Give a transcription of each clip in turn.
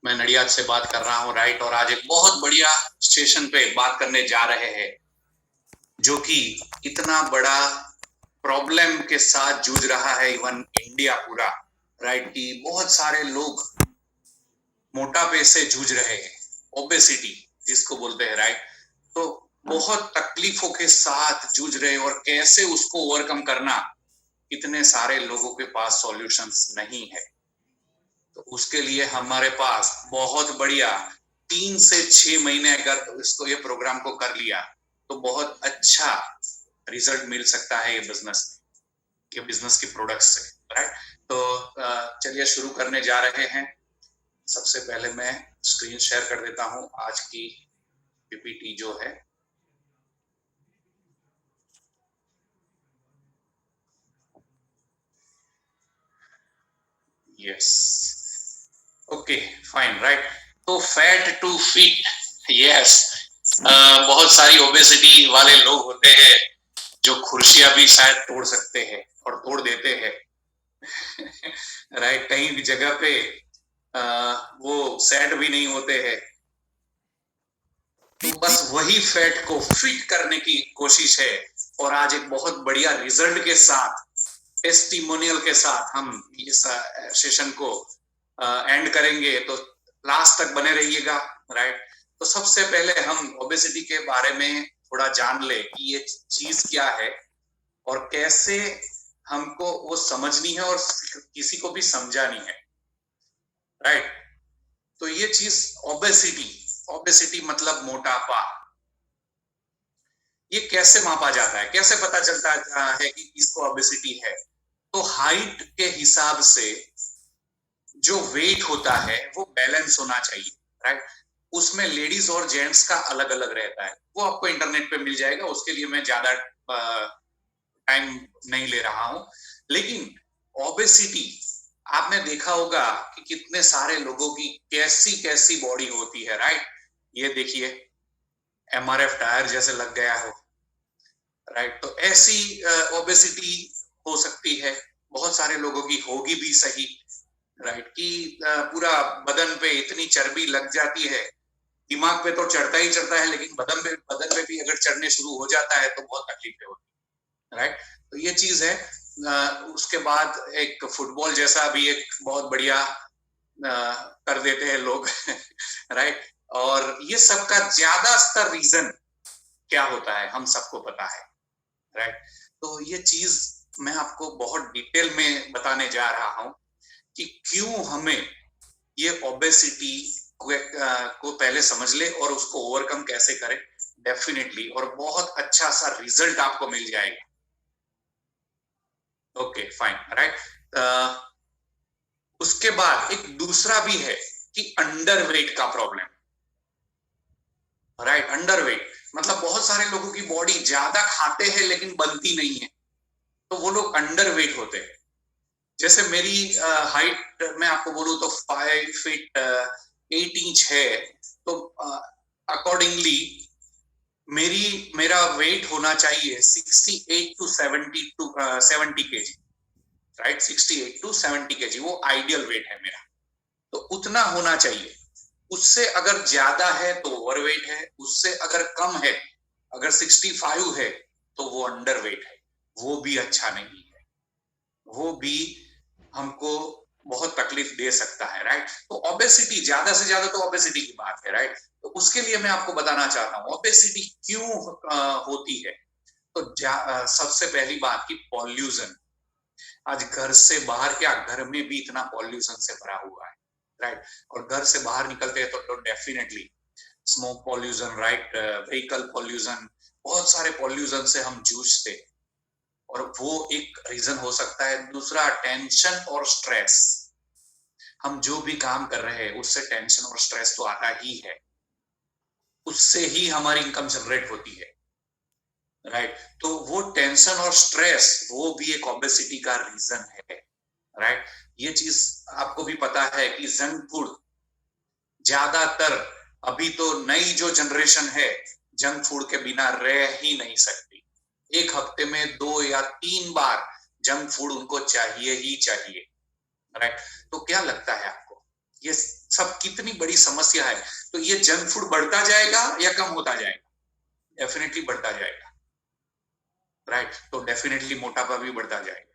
मैं नडियाद से बात कर रहा हूँ, राइट। और आज एक बहुत बढ़िया स्टेशन पे बात करने जा रहे हैं, जो कि इतना बड़ा प्रॉब्लम के साथ जूझ रहा है, इवन इंडिया पूरा, राइट। कि बहुत सारे लोग मोटापे से जूझ रहे हैं, ओबेसिटी जिसको बोलते हैं, राइट। तो बहुत तकलीफों के साथ जूझ रहे हैं, और कैसे उसको ओवरकम करना, इतने सारे लोगों के पास सॉल्यूशंस नहीं है। तो उसके लिए हमारे पास बहुत बढ़िया 3 से 6 महीने अगर इसको ये प्रोग्राम को कर लिया, तो बहुत अच्छा रिजल्ट मिल सकता है ये बिजनेस के प्रोडक्ट्स से, राइट। तो चलिए शुरू करने जा रहे हैं। सबसे पहले मैं स्क्रीन शेयर कर देता हूं आज की पीपीटी जो है। Yes, okay, fine, right. तो फैट टू फिट, यस। बहुत सारी ओबेसिटी वाले लोग होते हैं जो कुर्सियां भी शायद तोड़ सकते हैं और तोड़ देते हैं राइट। कहीं भी जगह पे वो सेट भी नहीं होते हैं। तो बस वही फैट को फिट करने की कोशिश है, और आज एक बहुत बढ़िया रिजल्ट के साथ, टेस्टिमोनियल के साथ हम इस सेशन को एंड करेंगे। तो लास्ट तक बने रहिएगा, राइट। तो सबसे पहले हम ओबेसिटी के बारे में थोड़ा जान ले कि ये चीज क्या है और कैसे हमको वो समझनी है और किसी को भी समझानी है, राइट। तो ये चीज ओबेसिटी मतलब मोटापा, ये कैसे मापा जाता है, कैसे पता चलता है कि इसको ओबेसिटी है। तो हाइट के हिसाब से जो वेट होता है वो बैलेंस होना चाहिए, राइट। उसमें लेडीज और जेंट्स का अलग अलग रहता है, वो आपको इंटरनेट पे मिल जाएगा, उसके लिए मैं ज्यादा टाइम नहीं ले रहा हूं। लेकिन ओबेसिटी, आपने देखा होगा कि कितने सारे लोगों की कैसी कैसी बॉडी होती है, राइट। ये देखिए, एमआरएफ टायर जैसे लग गया हो, राइट। तो ऐसी ओबेसिटी हो सकती है, बहुत सारे लोगों की होगी भी, सही, राइट। कि पूरा बदन पे इतनी चर्बी लग जाती है, दिमाग पे तो चढ़ता ही चढ़ता है, लेकिन बदन पे भी अगर चढ़ने शुरू हो जाता है तो बहुत तकलीफें होती है, राइट। तो ये चीज है। उसके बाद एक फुटबॉल जैसा भी एक बहुत बढ़िया कर देते हैं लोग राइट। और ये सबका ज्यादा स्तर रीजन क्या होता है हम सबको पता है, राइट। तो ये चीज मैं आपको बहुत डिटेल में बताने जा रहा हूं कि क्यों हमें ये ओबेसिटी को पहले समझ ले और उसको ओवरकम कैसे करें, डेफिनेटली, और बहुत अच्छा सा रिजल्ट आपको मिल जाएगा। Okay, fine, right. उसके बाद एक दूसरा भी है कि अंडरवेट का प्रॉब्लम, राइट। अंडरवेट मतलब बहुत सारे लोगों की बॉडी ज्यादा खाते हैं लेकिन बनती नहीं है, तो वो लोग अंडरवेट होते हैं। जैसे मेरी हाइट मैं आपको बोलूं तो 5 फीट 8 इंच है। तो अकॉर्डिंगली मेरा वेट होना चाहिए 68 टू 70 राइट। 68 टू 70 केजी वो आइडियल वेट है मेरा, तो उतना होना चाहिए। उससे अगर ज्यादा है तो ओवरवेट है, उससे अगर कम है, अगर 65 है, तो वो अंडरवेट है। वो भी अच्छा नहीं है, वो भी हमको बहुत तकलीफ दे सकता है, राइट। तो ओबेसिटी, ज्यादा से ज्यादा तो ओबेसिटी की बात है, राइट। तो उसके लिए मैं आपको बताना चाहता हूँ ओबेसिटी क्यों होती है। तो सबसे पहली बात की पॉल्यूशन। आज घर से बाहर क्या, घर में भी इतना पॉल्यूशन से भरा हुआ है, राइट। और घर से बाहर निकलते हैं तो definitely smoke pollution, right, vehicle pollution, बहुत सारे पॉल्यूशन से हम जूझते हैं, और वो एक रीजन हो सकता है। दूसरा, टेंशन और स्ट्रेस। हम जो भी काम कर रहे हैं उससे टेंशन और स्ट्रेस तो आता ही है, उससे ही हमारी इनकम जनरेट होती है, राइट। तो वो टेंशन और स्ट्रेस वो भी एक ओबेसिटी का रीजन है, राइट। ये चीज आपको भी पता है कि जंक फूड ज्यादातर, अभी तो नई जो जनरेशन है जंक फूड के बिना रह ही नहीं सकती। एक हफ्ते में 2 या 3 बार जंक फूड उनको चाहिए ही चाहिए, राइट। तो क्या लगता है आपको, ये सब कितनी बड़ी समस्या है। तो ये जंक फूड बढ़ता जाएगा या कम होता जाएगा? डेफिनेटली बढ़ता जाएगा, राइट? तो डेफिनेटली मोटापा भी बढ़ता जाएगा।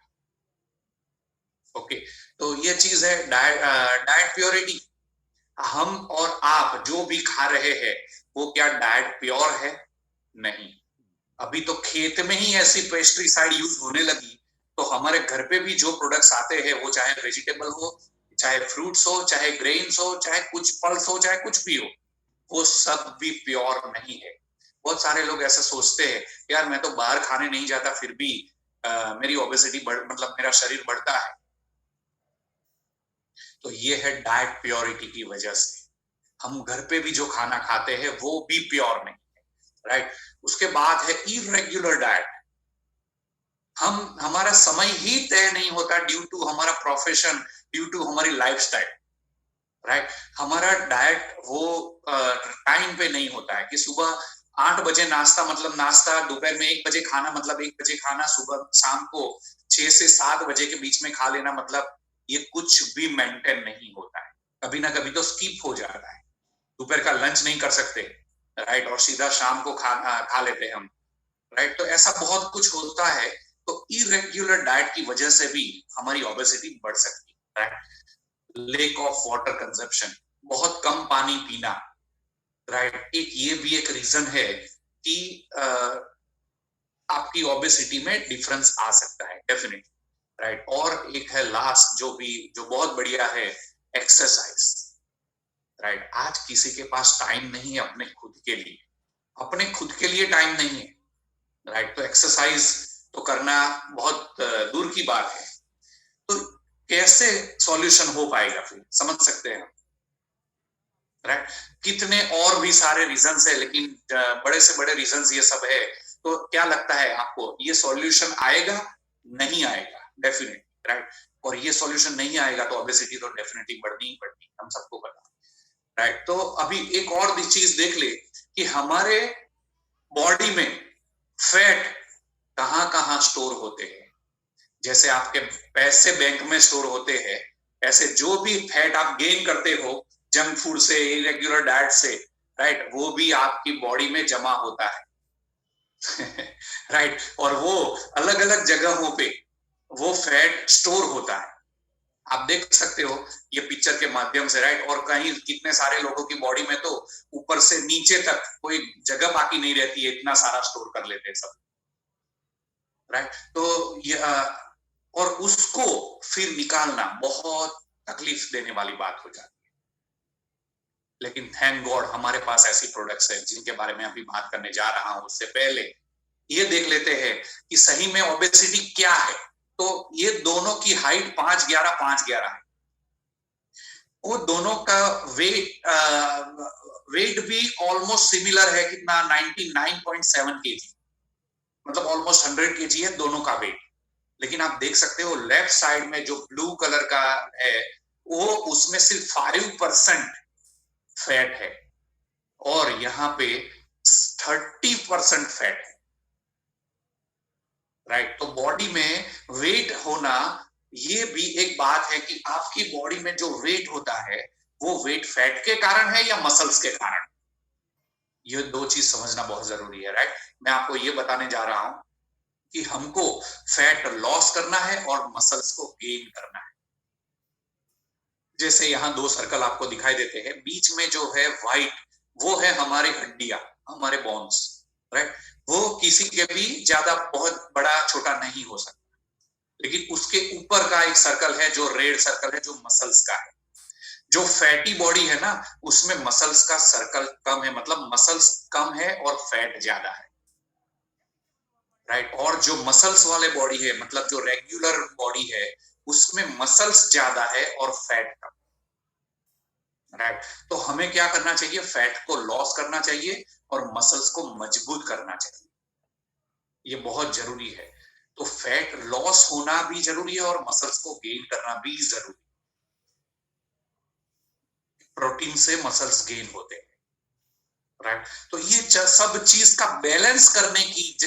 ओके, तो ये चीज है डाइट प्योरिटी। हम और आप जो भी खा रहे हैं वो क्या डाइट प्योर है? नहीं। अभी तो खेत में ही ऐसी पेस्टिसाइड यूज होने लगी, तो हमारे घर पे भी जो प्रोडक्ट्स आते हैं वो चाहे वेजिटेबल हो, चाहे फ्रूट्स हो, चाहे ग्रेन्स हो, चाहे कुछ पल्स हो, चाहे कुछ भी हो, वो सब भी प्योर नहीं है। बहुत सारे लोग ऐसा सोचते हैं, यार मैं तो बाहर खाने नहीं जाता फिर भी मेरी ओबेसिटी मतलब मेरा शरीर बढ़ता है। तो ये है डाइट प्योरिटी की वजह से। हम घर पे भी जो खाना खाते हैं वो भी प्योर नहीं है, राइट? उसके बाद है इरेग्युलर डाइट। हमारा समय ही तय नहीं होता ड्यू टू हमारा प्रोफेशन, ड्यू टू हमारी लाइफस्टाइल, राइट? हमारा डाइट वो टाइम पे नहीं होता है कि सुबह 8 बजे नाश्ता मतलब नाश्ता, दोपहर में 1 बजे खाना मतलब 1 बजे खाना, सुबह शाम को 6 से 7 बजे के बीच में खा लेना, मतलब ये कुछ भी मेंटेन नहीं होता है। कभी ना कभी तो स्किप हो जाता है, दोपहर का लंच नहीं कर सकते, राइट? और सीधा शाम को खा लेते हैं हम, राइट? तो ऐसा बहुत कुछ होता है। तो इरेग्युलर डाइट की वजह से भी हमारी ओबेसिटी बढ़ सकती है, right? Lake of water consumption, बहुत कम पानी पीना, राइट? ये भी एक रीजन है कि आपकी ओबेसिटी में डिफरेंस आ सकता है, डेफिनेटली, राइट? और एक है लास्ट जो बहुत बढ़िया है, एक्सरसाइज, राइट? आज किसी के पास टाइम नहीं है अपने खुद के लिए टाइम नहीं है, राइट? तो एक्सरसाइज तो करना बहुत दूर की बात है। तो कैसे सॉल्यूशन हो पाएगा फिर, समझ सकते हैं, राइट? कितने और भी सारे रीजंस है, लेकिन बड़े से बड़े रीजंस ये सब है। तो क्या लगता है आपको, ये सॉल्यूशन आएगा? नहीं आएगा, डेफिनेटली, राइट? और ये सॉल्यूशन नहीं आएगा तो ओबेसिटी तो डेफिनेटली बढ़नी ही बढ़नी, हम सबको पता, राइट? तो अभी एक और भी चीज देख ले कि हमारे बॉडी में फैट कहां कहां स्टोर होते हैं। जैसे आपके पैसे बैंक में स्टोर होते हैं, ऐसे जो भी फैट आप गेन करते हो जंक फूड से, इरेग्युलर डाइट से, राइट, वो भी आपकी बॉडी में जमा होता है राइट? और वो अलग अलग जगहों पे वो फैट स्टोर होता है। आप देख सकते हो ये पिक्चर के माध्यम से, राइट? और कहीं कितने सारे लोगों की बॉडी में तो ऊपर से नीचे तक कोई जगह बाकी नहीं रहती है, इतना सारा स्टोर कर लेते हैं सब, राइट? तो ये और उसको फिर निकालना बहुत तकलीफ देने वाली बात हो जाती है। लेकिन थैंक गॉड हमारे पास ऐसी प्रोडक्ट्स है जिनके बारे में अभी बात करने जा रहा हूं। उससे पहले ये देख लेते हैं कि सही में ओबेसिटी क्या है। तो ये दोनों की हाइट 5'11" है। वो दोनों का वेट भी ऑलमोस्ट सिमिलर है, कितना 99.7 kg, मतलब ऑलमोस्ट 100 kg है दोनों का वेट। लेकिन आप देख सकते हो लेफ्ट साइड में जो ब्लू कलर का है वो उसमें सिर्फ 5% फैट है और यहाँ पे 30% फैट है, राइट? तो बॉडी में वेट होना ये भी एक बात है कि आपकी बॉडी में जो वेट होता है वो वेट फैट के कारण है या मसल्स के कारण। ये दो चीज समझना बहुत जरूरी है, राइट? मैं आपको ये बताने जा रहा हूं कि हमको फैट लॉस करना है और मसल्स को गेन करना है। जैसे यहाँ 2 सर्कल आपको दिखाई देते हैं, बीच में जो है व्हाइट वो है हमारी हड्डियां, हमारे बोन्स, राइट? वो किसी के भी ज्यादा बहुत बड़ा छोटा नहीं हो सकता। लेकिन उसके ऊपर का एक सर्कल है जो रेड सर्कल है, जो मसल्स का है। जो फैटी बॉडी है ना उसमें मसल्स का सर्कल कम है, मतलब मसल्स कम है और फैट ज्यादा है, राइट? और जो मसल्स वाले बॉडी है, मतलब जो रेगुलर बॉडी है, उसमें मसल्स ज्यादा है और फैट कम, राइट? तो हमें क्या करना चाहिए, फैट को लॉस करना चाहिए और मसल्स को मजबूत करना चाहिए। ये बहुत जरूरी है। तो फैट लॉस होना भी जरूरी है और मसल्स को गेन करना भी जरूरी है। प्रोटीन से मसल्स गेन होते हैं, राइट? तो ये सब चीज का बैलेंस करने की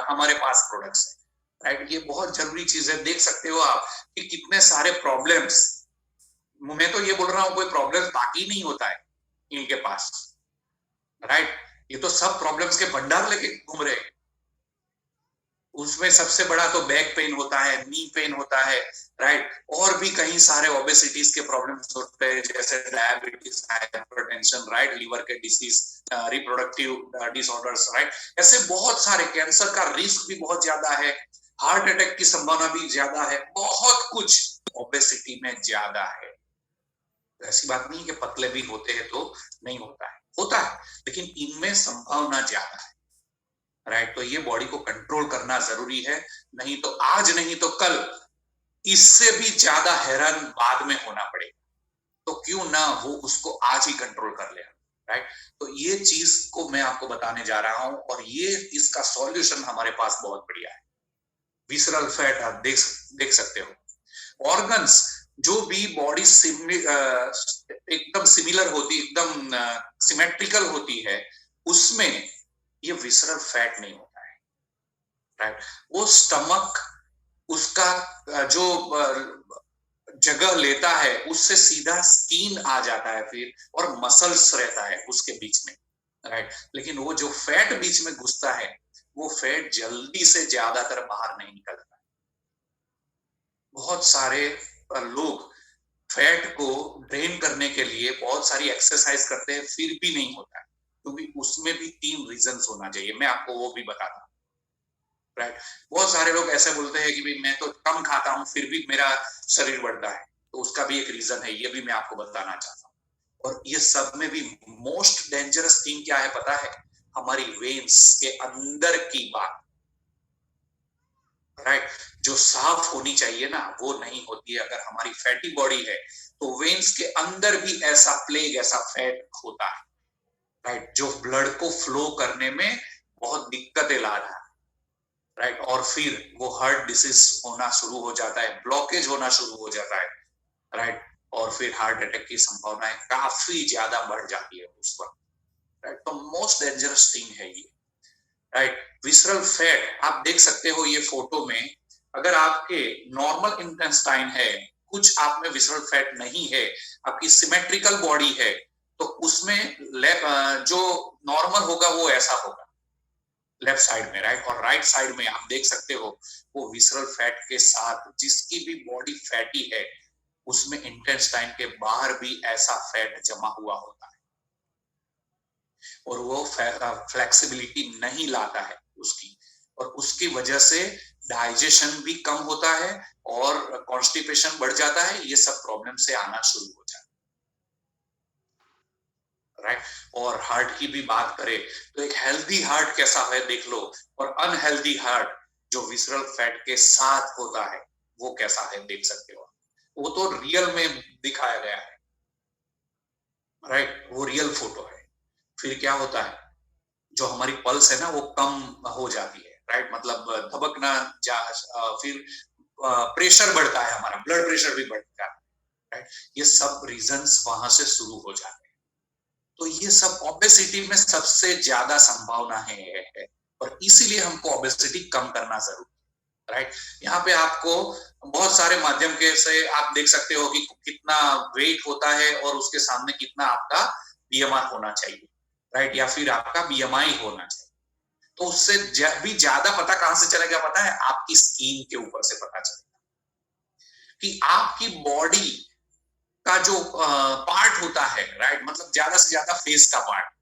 हमारे पास प्रोडक्ट्स है, राइट? ये बहुत जरूरी चीज है। देख सकते हो आप कि कितने सारे प्रॉब्लम्स मैं तो ये बोल रहा हूँ कोई प्रॉब्लम बाकी नहीं होता है इनके पास, राइट। ये तो सब प्रॉब्लम्स के भंडार लेके घूम रहे हैं। उसमें सबसे बड़ा तो बैक पेन होता है, नी पेन होता है, राइट। और भी कई सारे ओबेसिटीज के प्रॉब्लम्स होते हैं, जैसे डायबिटीज, हाइपरटेंशन, राइट, लीवर के डिसीज, रिप्रोडक्टिव डिसऑर्डर्स, राइट। ऐसे बहुत सारे, कैंसर का रिस्क भी बहुत ज्यादा है, हार्ट अटैक की संभावना भी ज्यादा है, बहुत कुछ ओबेसिटी में ज्यादा है। ऐसी बात नहीं कि पतले भी होते हैं तो नहीं होता है, होता है, लेकिन इनमें संभावना ज्यादा है, राइट। तो ये बॉडी को कंट्रोल करना जरूरी है, नहीं तो आज नहीं तो कल इससे भी ज्यादा हैरान बाद में होना पड़ेगा। तो क्यों ना वो उसको आज ही कंट्रोल कर ले, राइट। तो ये चीज को मैं आपको बताने जा रहा हूं, और ये इसका सॉल्यूशन हमारे पास बहुत बढ़िया है। विसरल फैट आप देख सकते हो। ऑर्गन्स जो भी बॉडी एकदम सिमिलर होती, एकदम सिमेट्रिकल होती है, उसमें ये विसरल फैट नहीं होता है, राइट। वो स्टमक उसका जो जगह लेता है उससे सीधा स्किन आ जाता है फिर, और मसल्स रहता है उसके बीच में, राइट। लेकिन वो जो फैट बीच में घुसता है, वो फैट जल्दी से ज्यादातर बाहर नहीं निकलता। बहुत सारे लोग फैट को ड्रेन करने के लिए बहुत सारी एक्सरसाइज करते हैं, फिर भी नहीं होता है, क्योंकि उसमें भी 3 रीजंस होना चाहिए। मैं आपको वो भी बताता हूँ, राइट। बहुत सारे लोग ऐसे बोलते हैं कि भाई मैं तो कम खाता हूँ फिर भी मेरा शरीर बढ़ता है, तो उसका भी एक रीजन है, ये भी मैं आपको बताना चाहता हूँ। और ये सब में भी मोस्ट डेंजरस थिंग क्या है पता है? हमारी वेन्स के अंदर की बात, राइट। जो साफ होनी चाहिए ना, वो नहीं होती है। अगर हमारी फैटी बॉडी है तो वेन्स के अंदर भी ऐसा प्लेग, ऐसा फैट होता है, राइट, जो ब्लड को फ्लो करने में बहुत दिक्कतें ला रहा है, राइट। और फिर वो हार्ट डिसीज होना शुरू हो जाता है, ब्लॉकेज होना शुरू हो जाता है, राइट। और फिर हार्ट अटैक की संभावनाएं काफी ज्यादा बढ़ जाती है उस वक्त, राइट। तो मोस्ट डेंजरस थिंग है ये, राइट। विसरल फैट आप देख सकते हो ये फोटो में। अगर आपके नॉर्मल इंटेस्टाइन है, कुछ आप में विसरल फैट नहीं है, आपकी सिमेट्रिकल बॉडी है, तो उसमें जो नॉर्मल होगा वो ऐसा होगा लेफ्ट साइड में, राइट। और राइट साइड में आप देख सकते हो वो विसरल फैट के साथ जिसकी भी बॉडी फैटी है, उसमें इंटेस्टाइन के बाहर भी ऐसा फैट जमा हुआ होता है, और वो फ्लेक्सिबिलिटी नहीं लाता है उसकी, और उसकी वजह से डाइजेशन भी कम होता है और कॉन्स्टिपेशन बढ़ जाता है। ये सब प्रॉब्लम से आना शुरू हो जाता है, राइट। और हार्ट की भी बात करें तो एक हेल्दी हार्ट कैसा है देख लो, और अनहेल्दी हार्ट जो विसरल फैट के साथ होता है वो कैसा है देख सकते हो। वो तो रियल में दिखाया गया है, राइट, वो रियल फोटो है। फिर क्या होता है, जो हमारी पल्स है ना वो कम हो जाती है, राइट, मतलब धबकना फिर प्रेशर बढ़ता है, हमारा ब्लड प्रेशर भी बढ़ता है, राइट। ये सब रीजंस वहां से शुरू हो जाते हैं। तो ये सब ओबेसिटी में सबसे ज्यादा संभावना है, और इसीलिए हमको ओबेसिटी कम करना जरूरी, राइट। यहाँ पे आपको बहुत सारे माध्यम के से आप देख सकते हो कि कितना वेट होता है और उसके सामने कितना आपका बीएमआर होना चाहिए, राइट, या फिर आपका बीएमआई होना चाहिए। तो उससे भी ज्यादा पता कहां से चलेगा पता है? आपकी स्किन के ऊपर से पता चलेगा कि आपकी बॉडी का जो पार्ट होता है, राइट, मतलब ज्यादा से ज्यादा फेस का पार्ट,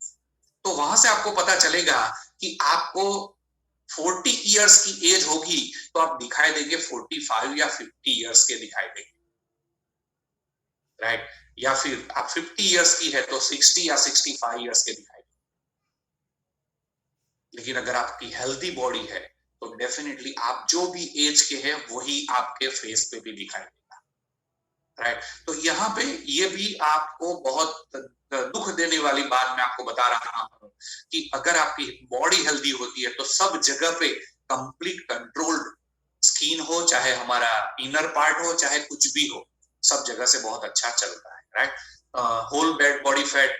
तो वहां से आपको पता चलेगा कि आपको 40 इयर्स की एज होगी तो आप दिखाई देंगे 45 या 50 इयर्स के दिखाई देंगे, राइट। या फिर आप 50 इयर्स की है तो 60 या 65 इयर्स के दिखाई देंगे। लेकिन अगर आपकी हेल्दी बॉडी है तो डेफिनेटली आप जो भी एज के हैं वही आपके फेस पे भी दिखाई देगा, राइट। तो यहाँ पे ये भी आपको बहुत दुख देने वाली बात मैं आपको बता रहा हूँ कि अगर आपकी बॉडी हेल्दी होती है तो सब जगह पे कंप्लीट कंट्रोल्ड स्किन हो, चाहे हमारा इनर पार्ट हो, चाहे कुछ भी हो, सब जगह से बहुत अच्छा चलता है, राइट। होल बॉडी फैट,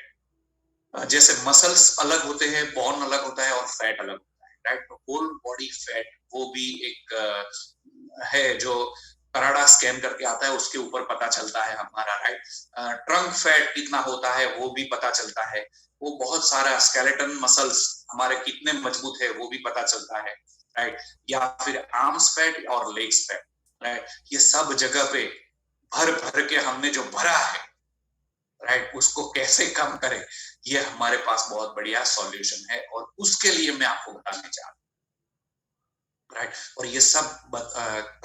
जैसे मसल्स अलग होते हैं, बोन अलग होता है और फैट अलग होता है, राइट। तो होल बॉडी फैट वो भी एक है जो कराडा स्कैन करके आता है, उसके ऊपर पता चलता है हमारा, राइट। ट्रंक फैट कितना होता है वो भी पता चलता है, वो बहुत सारा स्केलेटन मसल्स हमारे कितने मजबूत है वो भी पता चलता है, राइट। या फिर आर्म्स फैट और लेग्स फैट, राइट। ये सब जगह पे भर भर के हमने जो भरा है, राइट, उसको कैसे कम करें, ये हमारे पास बहुत बढ़िया सॉल्यूशन है, और उसके लिए मैं आपको बताने चाह रहा हूँ, राइट। और ये सब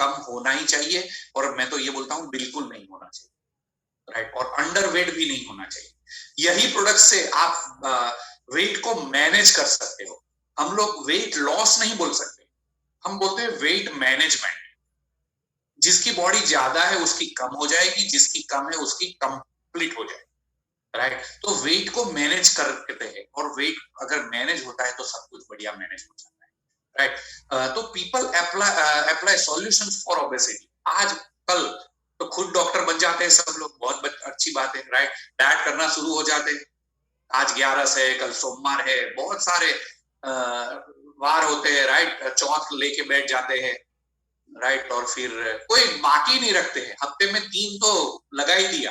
कम होना ही चाहिए, और मैं तो ये बोलता हूँ बिल्कुल नहीं होना चाहिए, राइट। और अंडर वेट भी नहीं होना चाहिए। यही प्रोडक्ट से आप वेट को मैनेज कर सकते हो। हम लोग वेट लॉस नहीं बोल सकते, हम बोलते हैं वेट मैनेजमेंट। जिसकी बॉडी ज्यादा है उसकी कम हो जाएगी, जिसकी कम है उसकी कंप्लीट हो जाएगी, राइट। तो वेट को मैनेज करते हैं, और वेट अगर मैनेज होता है तो सब कुछ बढ़िया मैनेज हो जाता है, राइट। तो people apply solution for obesity. आज कल तो खुद डॉक्टर बन जाते हैं सब लोग, बहुत अच्छी बात है, राइट। डाइट करना शुरू हो जाते हैं, आज 11 है, कल सोमवार है, बहुत सारे वार होते हैं, राइट। चौथ लेके बैठ जाते हैं, राइट। और फिर कोई बाकी नहीं रखते हैं, हफ्ते में 3 तो लगा ही दिया,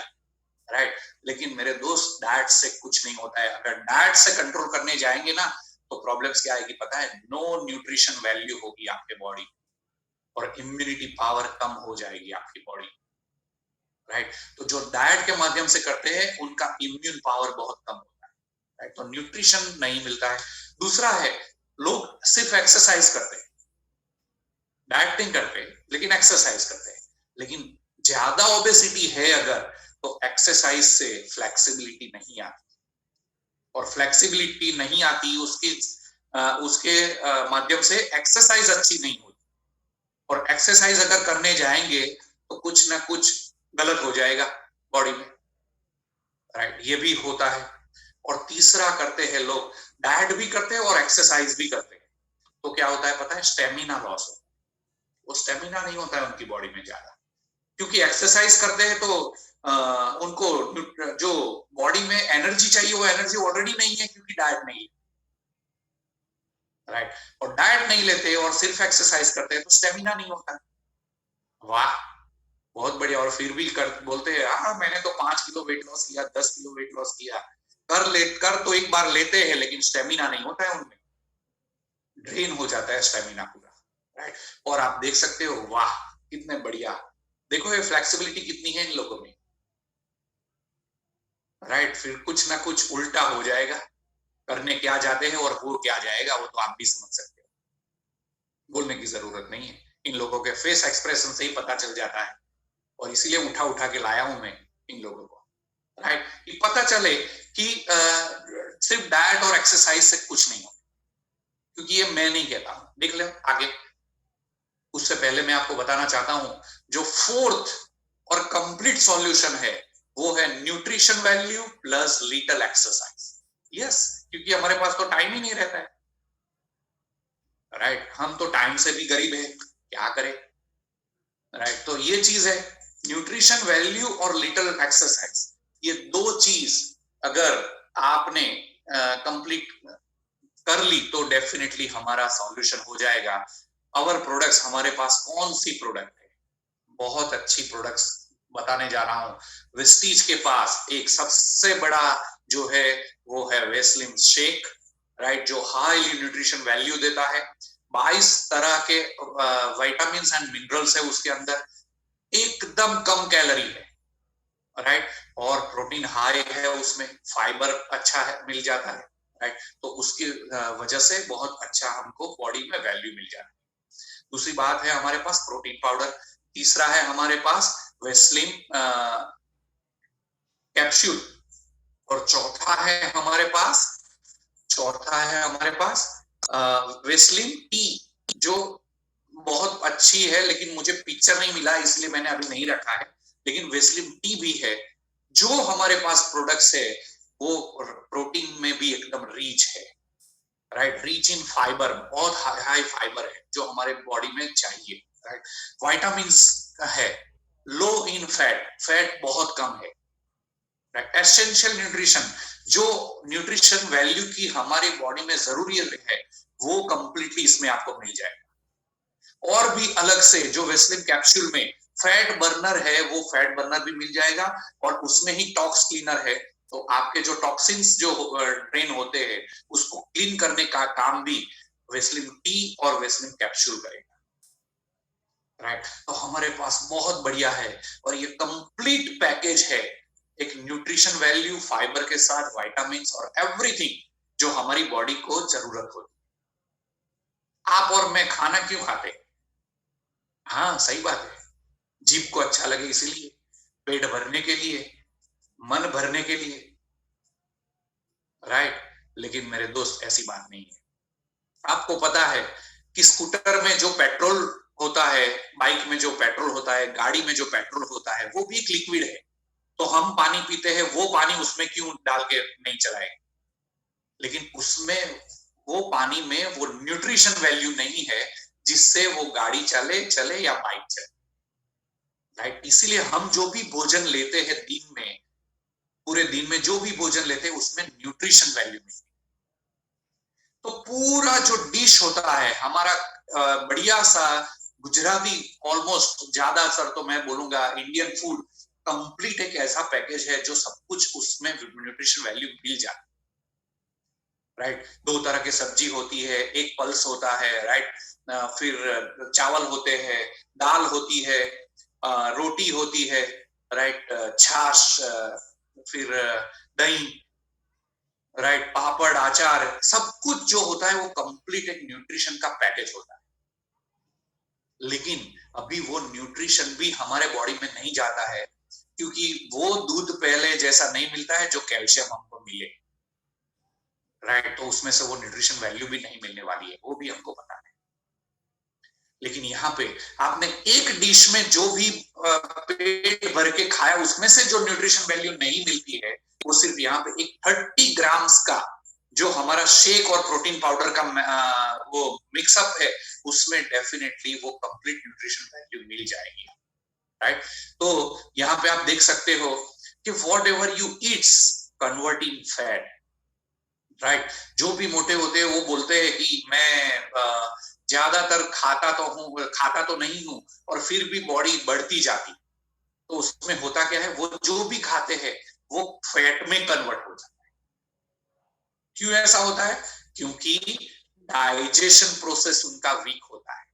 राइट। लेकिन मेरे दोस्त, डाइट से कुछ नहीं होता है। अगर डाइट से कंट्रोल करने जाएंगे ना तो प्रॉब्लम्स क्या आएगी पता है? नो न्यूट्रिशन वैल्यू होगी आपके बॉडी, और इम्यूनिटी पावर कम हो जाएगी आपकी बॉडी, राइट। तो जो डाइट के माध्यम से करते हैं उनका इम्यून पावर बहुत कम होता है, राइट। तो न्यूट्रिशन नहीं मिलता है। दूसरा है, लोग सिर्फ एक्सरसाइज करते हैं, डाइट नहीं करते लेकिन एक्सरसाइज करते हैं। लेकिन ज्यादा ओबेसिटी है अगर, तो एक्सरसाइज से फ्लेक्सिबिलिटी नहीं आती, और फ्लेक्सिबिलिटी नहीं आती उसके माध्यम से एक्सरसाइज अच्छी नहीं होती, और एक्सरसाइज अगर करने जाएंगे तो कुछ ना कुछ गलत हो जाएगा बॉडी में, राइट। ये भी होता है। और तीसरा करते हैं लोग, डाइट भी करते हैं और एक्सरसाइज भी करते हैं, तो क्या होता है पता है? स्टेमिना लॉस होता है। वो स्टेमिना नहीं होता है उनकी बॉडी में ज्यादा, क्योंकि एक्सरसाइज करते हैं तो उनको जो बॉडी में एनर्जी चाहिए वो एनर्जी ऑलरेडी नहीं है, क्योंकि डाइट नहीं है, राइट। और डाइट नहीं लेते और सिर्फ एक्सरसाइज करते हैं तो स्टेमिना नहीं होता। वाह, बहुत बढ़िया। और फिर भी बोलते हैं हाँ मैंने तो 5 किलो वेट लॉस किया, 10 किलो वेट लॉस किया। कर तो एक बार लेते हैं, लेकिन स्टेमिना नहीं होता है उनमें, ड्रेन हो जाता है स्टेमिना पूरा, राइट। और आप देख सकते हो, वाह कितने बढ़िया, देखो ये फ्लेक्सिबिलिटी कितनी है इन लोगों में, राइट। फिर कुछ ना कुछ उल्टा हो जाएगा, करने क्या जाते हैं और हो क्या जाएगा वो तो आप भी समझ सकते हो, बोलने की जरूरत नहीं है। इन लोगों के फेस एक्सप्रेशन से ही पता चल जाता है, और इसीलिए उठा उठा के लाया हूं मैं इन लोगों को, राइट। कि पता चले कि सिर्फ डाइट और एक्सरसाइज से कुछ नहीं हो, क्योंकि ये मैं नहीं कहता हूं, देख ले आगे। उससे पहले मैं आपको बताना चाहता हूं, जो फोर्थ और कंप्लीट सॉल्यूशन है वो है nutrition value plus little exercise. Yes, क्योंकि हमारे पास तो टाइम ही नहीं रहता है, राइट। हम तो टाइम से भी गरीब है, क्या करें, राइट। तो ये चीज है, न्यूट्रिशन वैल्यू और लिटिल एक्सरसाइज, ये दो चीज अगर आपने कंप्लीट कर ली तो डेफिनेटली हमारा सॉल्यूशन हो जाएगा। अवर प्रोडक्ट्स, हमारे पास कौन सी प्रोडक्ट है? बहुत अच्छी प्रोडक्ट्स बताने जा रहा हूं। वेस्टीज के पास एक सबसे बड़ा जो है वो है वेस्लिम शेक, राइट, जो हाई न्यूट्रिशन वैल्यू देता है। 22 तरह के विटामिन एंड मिनरल्स है उसके अंदर, एकदम कम कैलोरी है, राइट। और प्रोटीन हाई है उसमें, फाइबर अच्छा है, मिल जाता है, राइट। तो उसकी वजह से बहुत अच्छा हमको बॉडी में वैल्यू मिल जाता है। दूसरी बात है हमारे पास प्रोटीन पाउडर। तीसरा है हमारे पास वेस्लिन कैप्सूल। और चौथा है हमारे पास वेस्लिन टी, जो बहुत अच्छी है, लेकिन मुझे पिक्चर नहीं मिला इसलिए मैंने अभी नहीं रखा है। लेकिन वेस्लिन टी भी है। जो हमारे पास प्रोडक्ट्स है वो प्रोटीन में भी एकदम रीच है, राइट। रीच इन फाइबर, बहुत हाई फाइबर है जो हमारे बॉडी में चाहिए, राइट। विटामिन है, लो इन फैट, फैट बहुत कम है, राइट। एसेंशियल न्यूट्रिशन, जो न्यूट्रिशन वैल्यू की हमारी बॉडी में जरूरी है वो कंप्लीटली इसमें आपको मिल जाएगा। और भी अलग से जो वेस्लिन कैप्सूल में फैट बर्नर है वो फैट बर्नर भी मिल जाएगा, और उसमें ही टॉक्स क्लीनर है, तो आपके जो टॉक्सिन्स जो ड्रेन होते हैं उसको क्लीन करने का काम भी वेस्लिन टी और वेस्लिन कैप्सूल करेगा। राइट, तो हमारे पास बहुत बढ़िया है, और ये कंप्लीट पैकेज है, एक न्यूट्रिशन वैल्यू, फाइबर के साथ विटामिन्स और एवरीथिंग जो हमारी बॉडी को जरूरत होती है। आप और मैं खाना क्यों खाते हैं? हाँ, सही बात है, जीभ को अच्छा लगे इसीलिए, पेट भरने के लिए, मन भरने के लिए। राइट, लेकिन मेरे दोस्त ऐसी बात नहीं है। आपको पता है कि स्कूटर में जो पेट्रोल होता है, बाइक में जो पेट्रोल होता है, गाड़ी में जो पेट्रोल होता है, वो भी एक लिक्विड है। तो हम पानी पीते हैं, वो पानी उसमें क्यों डाल के नहीं चलाए? लेकिन उसमें, वो पानी में वो न्यूट्रिशन वैल्यू नहीं है जिससे वो गाड़ी चले या बाइक चले। राइट, इसीलिए हम जो भी भोजन लेते हैं दिन में, पूरे दिन में जो भी भोजन लेते हैं उसमें न्यूट्रिशन वैल्यू नहीं। तो पूरा जो डिश होता है हमारा, बढ़िया सा गुजराती, ऑलमोस्ट ज्यादातर तो मैं बोलूंगा इंडियन फूड, कंप्लीट एक ऐसा पैकेज है जो सब कुछ उसमें न्यूट्रिशन वैल्यू मिल जाता है। राइट, दो तरह की सब्जी होती है, एक पल्स होता है, राइट, फिर चावल होते हैं, दाल होती है, रोटी होती है, राइट, छाछ, फिर दही, राइट, पापड़, अचार, सब कुछ जो होता है वो कंप्लीट एक न्यूट्रिशन का पैकेज होता है। लेकिन अभी वो न्यूट्रिशन भी हमारे बॉडी में नहीं जाता है, क्योंकि वो दूध पहले जैसा नहीं मिलता है जो कैल्शियम हमको मिले। राइट, तो उसमें से वो न्यूट्रिशन वैल्यू भी नहीं मिलने वाली है, वो भी हमको पता है। लेकिन यहाँ पे आपने एक डिश में जो भी पेट भर के खाया उसमें से जो न्यूट्रिशन वैल्यू नहीं मिलती है, वो सिर्फ यहाँ पे एक 30 ग्राम्स का जो हमारा शेक और प्रोटीन पाउडर का वो मिक्सअप है, उसमें डेफिनेटली वो कंप्लीट न्यूट्रिशन वैल्यू मिल जाएगी। राइट, तो यहाँ पे आप देख सकते हो कि what ever you Yeats convert in fat. Right, जो भी मोटे होते हैं वो बोलते हैं कि मैं ज्यादातर खाता तो नहीं हूं, और फिर भी बॉडी बढ़ती जाती। तो उसमें होता क्या है, वो जो भी खाते हैं वो फैट में कन्वर्ट हो जाता है। क्यों ऐसा होता है? क्योंकि डाइजेशन प्रोसेस उनका वीक होता है,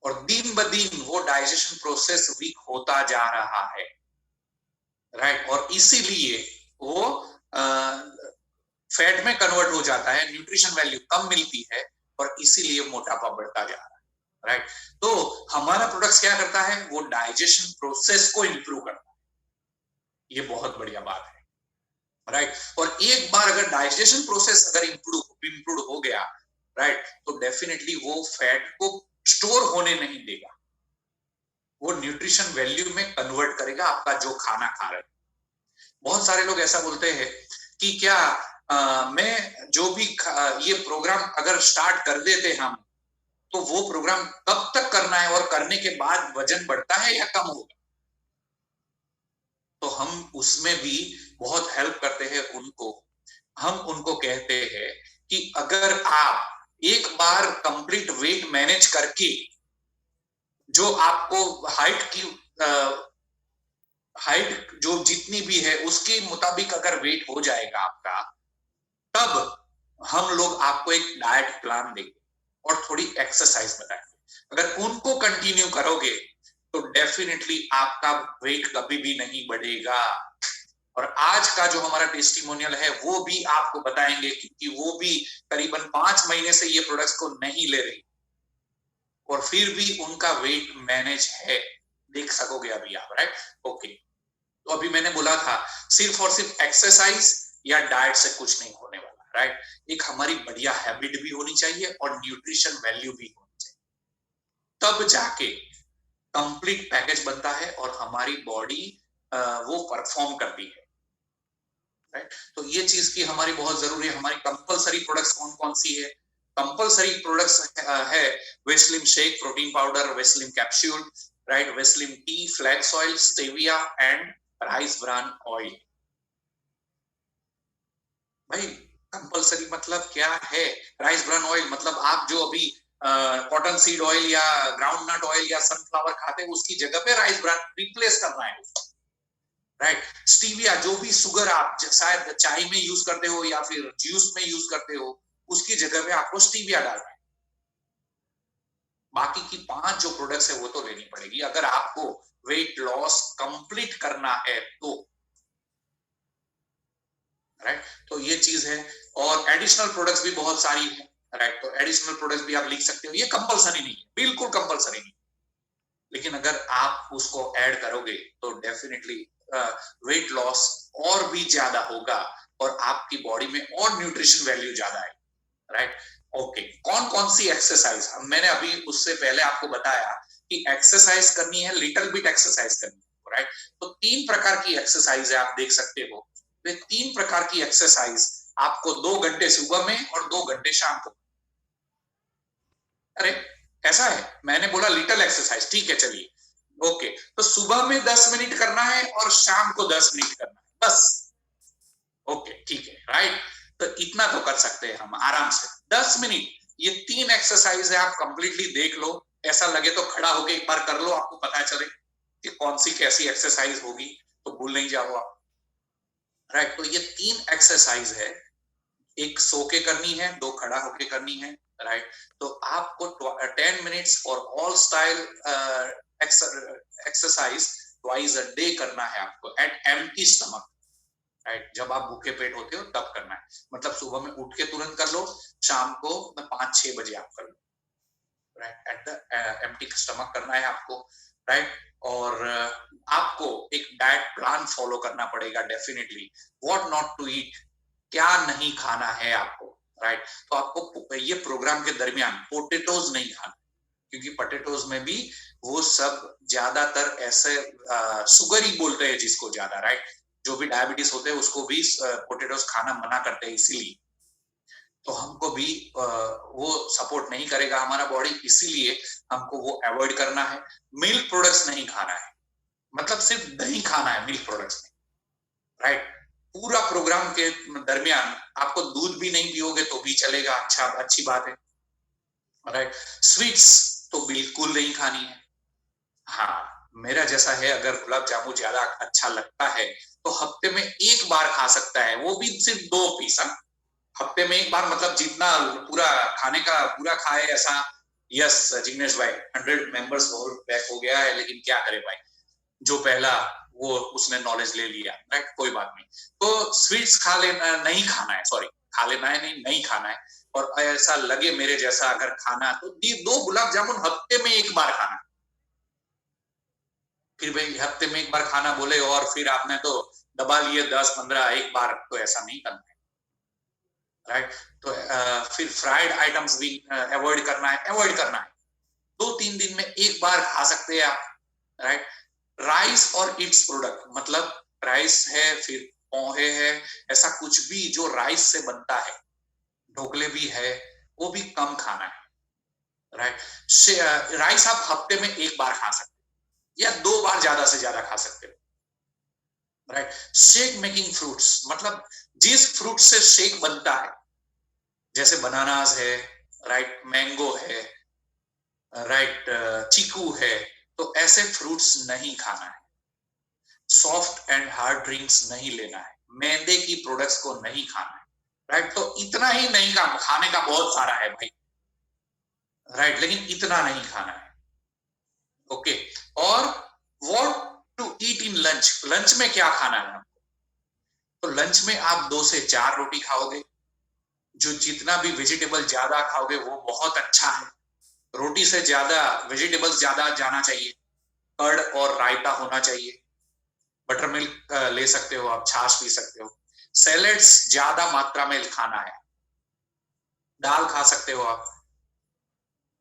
और दिन ब दिन वो डाइजेशन प्रोसेस वीक होता जा रहा है। राइट, और इसीलिए वो फैट में कन्वर्ट हो जाता है, न्यूट्रिशन वैल्यू कम मिलती है, और इसीलिए मोटापा बढ़ता जा रहा है। राइट, तो हमारा प्रोडक्ट क्या करता है, वो डाइजेशन प्रोसेस को इंप्रूव करता है। ये बहुत बढ़िया बात है। राइट, और एक बार अगर डाइजेशन प्रोसेस अगर इंप्रूव हो गया, राइट, तो डेफिनेटली वो फैट को स्टोर होने नहीं देगा, वो न्यूट्रिशन वैल्यू में कन्वर्ट करेगा आपका जो खाना खा रहे हैं। बहुत सारे लोग ऐसा बोलते हैं कि क्या मैं जो भी ये प्रोग्राम अगर स्टार्ट कर देते हम, तो वो प्रोग्राम कब तक करना है, और करने के बाद वजन बढ़ता है या कम होगा? तो हम उसमें भी बहुत हेल्प करते हैं उनको। हम उनको कहते हैं कि अगर आप एक बार कंप्लीट वेट मैनेज करके, जो आपको हाइट जो जितनी भी है उसके मुताबिक अगर वेट हो जाएगा आपका, तब हम लोग आपको एक डाइट प्लान देंगे और थोड़ी एक्सरसाइज बताएंगे। अगर उनको कंटिन्यू करोगे तो डेफिनेटली आपका वेट कभी भी नहीं बढ़ेगा। और आज का जो हमारा टेस्टिमोनियल है वो भी आपको बताएंगे, क्योंकि वो भी करीबन 5 महीने से ये प्रोडक्ट्स को नहीं ले रही, और फिर भी उनका वेट मैनेज है, देख सकोगे अभी आप। राइट, ओके, तो अभी मैंने बोला था सिर्फ और सिर्फ एक्सरसाइज या डाइट से कुछ नहीं होने वाला। राइट, एक हमारी बढ़िया हैबिट भी होनी चाहिए और न्यूट्रिशन वैल्यू भी होनी चाहिए, तब जाके कंप्लीट पैकेज बनता है और हमारी बॉडी वो परफॉर्म करती है। राइट, तो ये चीज की हमारी बहुत जरूरी है। हमारी कंपलसरी प्रोडक्ट्स कौन कौन सी है? कंपलसरी प्रोडक्ट्स है Beslim shake protein powder, Weslim capsule, right, Weslim T, flax oil, stevia and rice bran oil. भाई कंपलसरी मतलब क्या है? राइस ब्रान ऑयल मतलब आप जो अभी कॉटन सीड ऑयल या ग्राउंड नट ऑयल या सनफ्लावर खाते हैं, उसकी जगह पे राइस ब्रान रिप्लेस करना है, राइट। स्टीविया, जो भी शुगर आप शायद चाय में यूज करते हो या फिर जूस में यूज करते हो, उसकी जगह पे आपको स्टीविया डालना है। बाकी की 5 जो प्रोडक्ट्स है वो तो लेनी पड़ेगी अगर आपको वेट लॉस कंप्लीट करना है तो, राइट। तो ये चीज है। और एडिशनल प्रोडक्ट्स भी बहुत सारी है, राइट। तो एडिशनल प्रोडक्ट्स भी आप लिख सकते हो, ये कंपलसरी नहीं है, बिल्कुल कंपलसरी नहीं, लेकिन अगर आप उसको ऐड करोगे तो डेफिनेटली वेट लॉस और भी ज्यादा होगा और आपकी बॉडी में और न्यूट्रिशन वैल्यू ज्यादा है, राइट। ओके, कौन कौन सी एक्सरसाइज, मैंने अभी उससे पहले आपको बताया कि एक्सरसाइज करनी है, लिटिल बिट एक्सरसाइज करनी है, राइट। तो 3 प्रकार की एक्सरसाइज है, आप देख सकते हो। वे 3 प्रकार की एक्सरसाइज आपको 2 घंटे सुबह में और 2 घंटे शाम को। अरे ऐसा है, मैंने बोला लिटिल एक्सरसाइज, ठीक है, चलिए। ओके, तो सुबह में 10 मिनट करना है और शाम को 10 मिनट करना है, बस। ओके, ठीक है, राइट। तो इतना तो कर सकते हैं हम आराम से, 10 मिनट। ये 3 एक्सरसाइज है, आप कंप्लीटली देख लो, ऐसा लगे तो खड़ा होके एक बार कर लो, आपको पता चले कि कौन सी कैसी एक्सरसाइज होगी, तो भूल नहीं जाओ आप, राइट। तो ये 3 एक्सरसाइज है, एक सो के करनी है, 2 खड़ा होके करनी है, राइट। तो आपको 10 minutes for all style exercise twice a day करना है आपको एट एम्प्टी स्टमक, राइट। जब आप भूखे पेट होते हो तब करना है, मतलब सुबह में उठ के तुरंत कर लो, शाम को 5-6 बजे आप कर लो, right. At the empty stomach करना है आपको, राइट। और आपको एक डाइट प्लान फॉलो करना पड़ेगा definitely, what not to eat, क्या नहीं खाना है आपको, राइट। तो आपको ये प्रोग्राम के दरमियान पोटेटोज नहीं खाना, क्योंकि पोटेटोज में भी वो सब ज्यादातर ऐसे शुगर ही बोलते हैं जिसको ज्यादा, राइट। जो भी डायबिटीज होते हैं उसको भी पोटेटोज खाना मना करते हैं, इसीलिए तो हमको भी वो सपोर्ट नहीं करेगा हमारा बॉडी, इसीलिए हमको वो अवॉइड करना है। मिल्क प्रोडक्ट्स नहीं खाना है, मतलब सिर्फ दही खाना है मिल्क प्रोडक्ट्स में, राइट। पूरा प्रोग्राम के दरमियान आपको दूध भी नहीं पियोगे तो भी चलेगा, अच्छा, अच्छी बात है, राइट। स्वीट्स तो बिल्कुल नहीं खानी है। हाँ, मेरा जैसा है, अगर गुलाब जामुन ज्यादा अच्छा लगता है तो हफ्ते में 1 बार खा सकता है, वो भी सिर्फ 2 पीस। हफ्ते में 1 बार, मतलब जितना पूरा खाने का पूरा खाए ऐसा। यस जिग्नेश भाई, 100 मेंबर्स और बैक हो गया है, लेकिन क्या करे भाई, जो पहला वो उसने नॉलेज ले लिया, राइट, कोई बात नहीं। तो स्वीट्स खा लेना, नहीं खाना है, सॉरी, खा लेना है नहीं, नहीं खाना है। और ऐसा लगे मेरे जैसा अगर खाना, तो 2 गुलाब जामुन हफ्ते में 1 बार खाना। फिर भाई हफ्ते में 1 बार खाना बोले और फिर आपने तो दबा लिए 10-15, 1 बार, तो ऐसा नहीं करना है, राइट। तो फिर फ्राइड आइटम्स भी अवॉइड करना है, अवॉइड करना है। 2-3 दिन में 1 बार खा सकते हैं आप, राइट। राइस और इट्स प्रोडक्ट, मतलब राइस है, फिर पोहे है, ऐसा कुछ भी जो राइस से बनता है, ढोकले भी है, वो भी कम खाना है, राइट। राइस आप हफ्ते में 1 बार खा सकते हैं या 2 बार ज्यादा से ज्यादा खा सकते हो, राइट। शेक मेकिंग फ्रूट्स, मतलब जिस फ्रूट से शेक बनता है, जैसे बनानास है, राइट, मैंगो है, राइट, चीकू है, तो ऐसे फ्रूट्स नहीं खाना है। सॉफ्ट एंड हार्ड ड्रिंक्स नहीं लेना है, मैदे की प्रोडक्ट्स को नहीं खाना है, राइट। तो इतना ही नहीं, खाने का बहुत सारा है भाई, राइट, लेकिन इतना नहीं खाना है, ओके। और what to eat in lunch, lunch में क्या खाना है, तो लंच में आप 2 से 4 रोटी खाओगे, जो जितना भी वेजिटेबल ज्यादा खाओगे वो बहुत अच्छा है। रोटी से ज्यादा वेजिटेबल्स ज्यादा जाना चाहिए, कर्ड और रायता होना चाहिए, बटर मिल्क ले सकते हो आप, छाछ पी सकते हो। सैलेड्स ज्यादा मात्रा में खाना है, दाल खा सकते हो आप,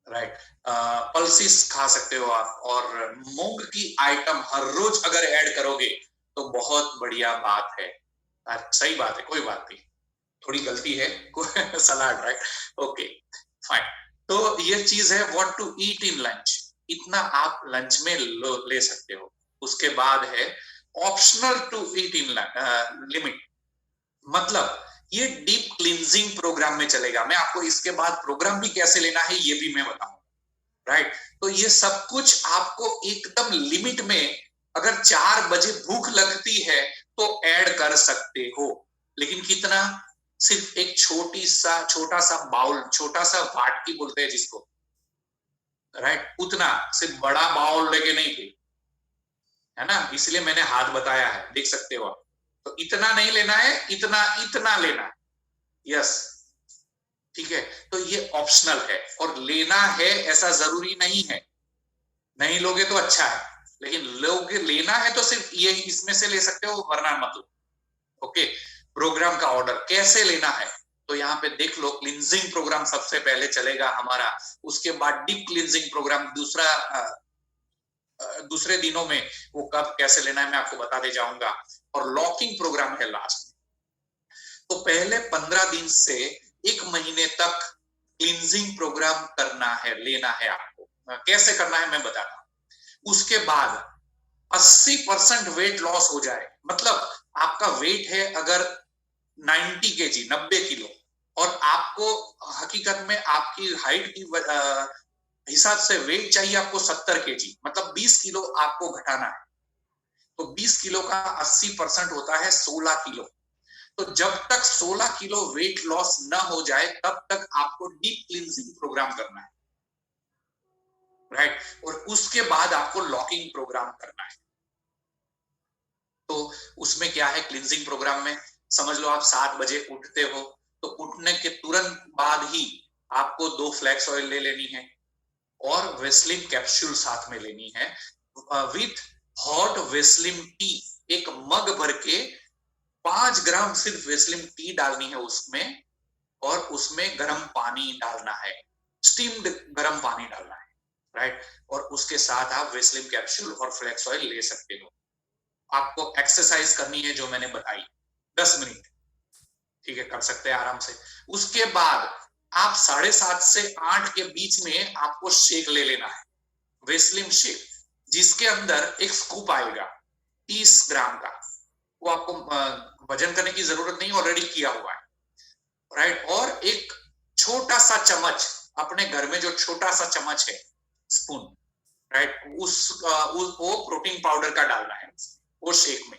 राइट। पल्सिस खा सकते हो आप, और मूंग की आइटम हर रोज अगर ऐड करोगे तो बहुत बढ़िया बात है, सही बात है, कोई बात नहीं, थोड़ी गलती है सलाद, राइट, ओके, फाइन। तो ये चीज है what to eat in lunch, इतना आप लंच में ले सकते हो। उसके बाद है optional to eat in limit, मतलब ये डीप क्लींजिंग प्रोग्राम में चलेगा। मैं आपको इसके बाद प्रोग्राम भी कैसे लेना है ये भी मैं बताऊंगा, राइट। तो ये सब कुछ आपको एकदम लिमिट में, अगर 4 बजे भूख लगती है तो ऐड कर सकते हो, लेकिन कितना? सिर्फ एक छोटा सा बाउल, छोटा सा वाटकी बोलते हैं जिसको, राइट, उतना, सिर्फ बड़ा बाउल लेके नहीं थे, है ना, इसलिए मैंने हाथ बताया है, देख सकते हो आप। तो इतना नहीं लेना है, इतना इतना लेना है, यस, ठीक है। तो ये ऑप्शनल है, और लेना है ऐसा जरूरी नहीं है, नहीं लोगे तो अच्छा है, लेकिन लोगे, लेना है तो सिर्फ ये इसमें से ले सकते हो, वरना मत लो। ओके, प्रोग्राम का ऑर्डर कैसे लेना है, तो यहाँ पे देख लो, क्लींजिंग प्रोग्राम सबसे पहले चलेगा हमारा, उसके बाद डीप क्लींजिंग प्रोग्राम दूसरे दिनों में, वो कब कैसे लेना है मैं आपको बताते जाऊंगा, और लॉकिंग प्रोग्राम है लास्ट। तो पहले 15 दिन से 1 महीने तक क्लींजिंग प्रोग्राम करना है, लेना है आपको। कैसे करना है मैं बताता हूं। उसके बाद 80% वेट लॉस हो जाए, मतलब आपका वेट है अगर 90 केजी, 90 किलो, और आपको हकीकत में आपकी हाइट की हिसाब से वेट चाहिए आपको 70 केजी, मतलब 20 किलो आपको घटाना है। तो 20 किलो का 80% होता है 16 किलो। तो जब तक 16 किलो वेट लॉस ना हो जाए तब तक आपको डीप क्लींजिंग प्रोग्राम करना है, राइट। और उसके बाद आपको लॉकिंग प्रोग्राम करना है। तो उसमें क्या है, क्लींजिंग प्रोग्राम में समझ लो आप 7 बजे उठते हो, तो उठने के तुरंत बाद ही आपको 2 फ्लैक्स ऑयल ले लेनी है, और वेस्लिन कैप्सूल साथ में लेनी है, विथ हॉट वेस्लिन टी, एक मग भर के 5 ग्राम सिर्फ वेस्लिन टी डालनी है उसमें, और उसमें गर्म पानी डालना है, स्टीम्ड गर्म पानी डालना है, राइट। और उसके साथ आप वेस्लिन कैप्सूल और फ्लैक्स ऑयल ले सकते हो। आपको एक्सरसाइज करनी है जो मैंने बताई, 10 मिनट, ठीक है, कर सकते हैं आराम से। उसके बाद आप 7:30 से 8 के बीच में आपको शेक ले लेना है, वेस्लिन शेक, जिसके अंदर एक स्कूप आएगा 30 ग्राम का, वो आपको वजन करने की जरूरत नहीं, ऑलरेडी किया हुआ है, राइट। और एक छोटा सा चम्मच, अपने घर में जो छोटा सा चम्मच है, स्पून, राइट, वो प्रोटीन पाउडर का डालना है वो शेक में,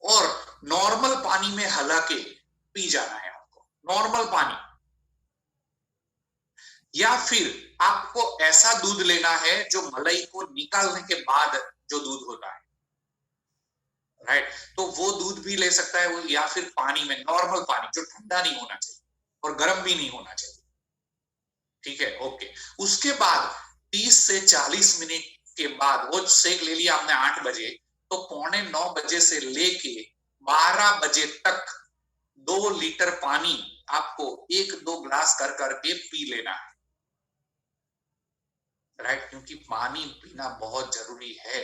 और नॉर्मल पानी में हला के पी जाना है आपको, नॉर्मल पानी। या फिर आपको ऐसा दूध लेना है जो मलाई को निकालने के बाद जो दूध होता है, राइट, तो वो दूध भी ले सकता है वो, या फिर पानी में, नॉर्मल पानी जो ठंडा नहीं होना चाहिए और गर्म भी नहीं होना चाहिए, ठीक है, ओके। उसके बाद 30 से 40 मिनट के बाद, वो शेक ले लिया आपने 8 बजे, तो 8:45 से लेके 12 बजे तक 2 लीटर पानी आपको 1-2 ग्लास कर करके पी लेना है, राइट, क्योंकि पानी पीना बहुत जरूरी है।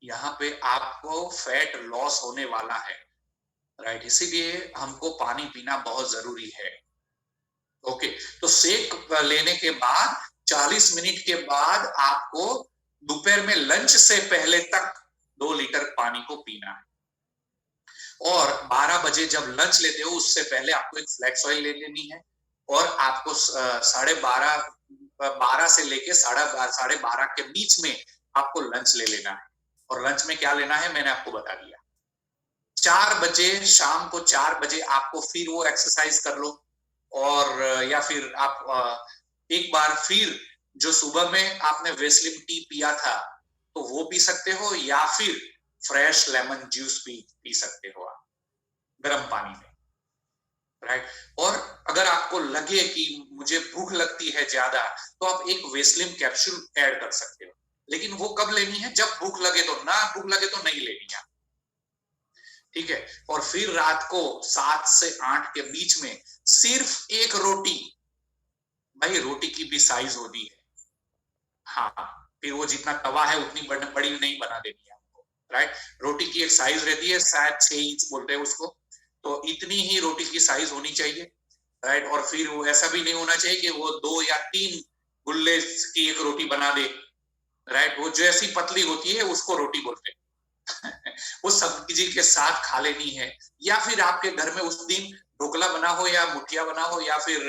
यहाँ पे आपको फैट लॉस होने वाला है, राइट, इसीलिए हमको पानी पीना बहुत जरूरी है। ओके, तो शेक लेने के बाद 40 मिनट के बाद आपको दोपहर में लंच से पहले तक 2 लीटर पानी को पीना है, और 12 बजे जब लंच लेते हो उससे पहले आपको एक फ्लैक्स ऑयल ले लेनी है, और आपको 12:30 से लेके 12:30 के बीच में आपको लंच ले लेना है। और लंच में क्या लेना है मैंने आपको बता दिया। 4 बजे, शाम को 4 बजे आपको फिर वो एक्सरसाइज कर लो, और या फिर आप एक बार फिर जो सुबह में आपने वेस्लिन टी पिया था तो वो पी सकते हो, या फिर फ्रेश लेमन जूस पी सकते हो आप गर्म पानी में, राइट। और अगर आपको लगे कि मुझे भूख लगती है ज्यादा, तो आप एक वेस्लिन कैप्सूल ऐड कर सकते हो, लेकिन वो कब लेनी है, जब भूख लगे, तो ना भूख लगे तो नहीं लेनी है, ठीक है। और फिर रात को 7 से 8 के बीच में सिर्फ एक रोटी, भाई रोटी की भी साइज होती है, हाँ, फिर वो जितना तवा है उतनी बड़ी नहीं बना देनी है आपको, राइट। रोटी की एक साइज रहती है, शायद 6 इंच बोलते हैं उसको, तो इतनी ही रोटी की साइज होनी चाहिए, राइट। और फिर वो ऐसा भी नहीं होना चाहिए कि वो 2 या 3 गुल्ले की एक रोटी बना दे, राइट, वो जैसी पतली होती है उसको रोटी बोलते हैं वो सब्जी के साथ खा लेनी है, या फिर आपके घर में उस दिन ढोकला बना हो या मुठिया बना हो या फिर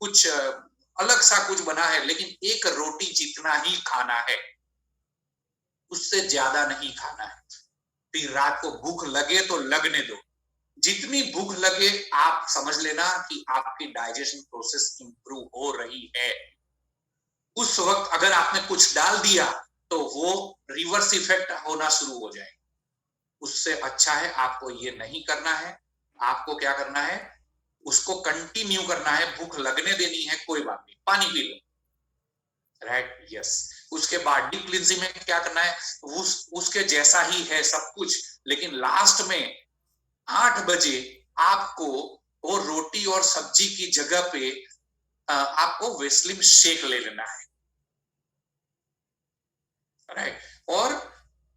कुछ अलग सा कुछ बना है, लेकिन एक रोटी जितना ही खाना है, उससे ज्यादा नहीं खाना है। फिर रात को भूख लगे तो लगने दो, जितनी भूख लगे आप समझ लेना कि आपकी डाइजेशन प्रोसेस इंप्रूव हो रही है। उस वक्त अगर आपने कुछ डाल दिया तो वो रिवर्स इफेक्ट होना शुरू हो जाए। उससे अच्छा है आपको ये नहीं करना है। आपको क्या करना है, उसको कंटिन्यू करना है, भूख लगने देनी है, कोई बात नहीं, पानी पी लो, राइट, यस। उसके बाद डीप क्लींजिंग में क्या करना है, उसके जैसा ही है सब कुछ, लेकिन लास्ट में 8 बजे आपको वो रोटी और सब्जी की जगह पे आपको वेस्लिम शेक ले लेना है, राइट। और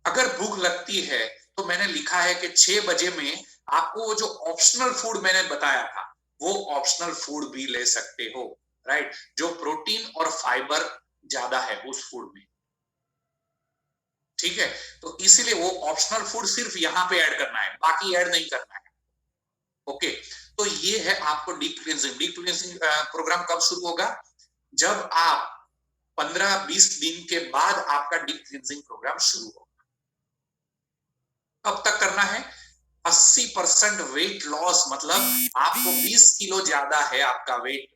अगर भूख लगती है तो मैंने लिखा है कि 6 बजे में आपको वो जो ऑप्शनल फूड मैंने बताया था, वो ऑप्शनल फूड भी ले सकते हो, राइट, जो प्रोटीन और फाइबर ज्यादा है उस फूड में, ठीक है। तो इसीलिए वो ऑप्शनल फूड सिर्फ यहाँ पे ऐड करना है, बाकी ऐड नहीं करना है, ओके। तो ये है आपको deep cleansing. Deep cleansing program कब शुरू होगा, जब आप 15-20 दिन के बाद आपका डीप क्लींजिंग प्रोग्राम शुरू होगा। कब तक करना है, 80% वेट लॉस, मतलब आपको 20 किलो ज्यादा है आपका वेट,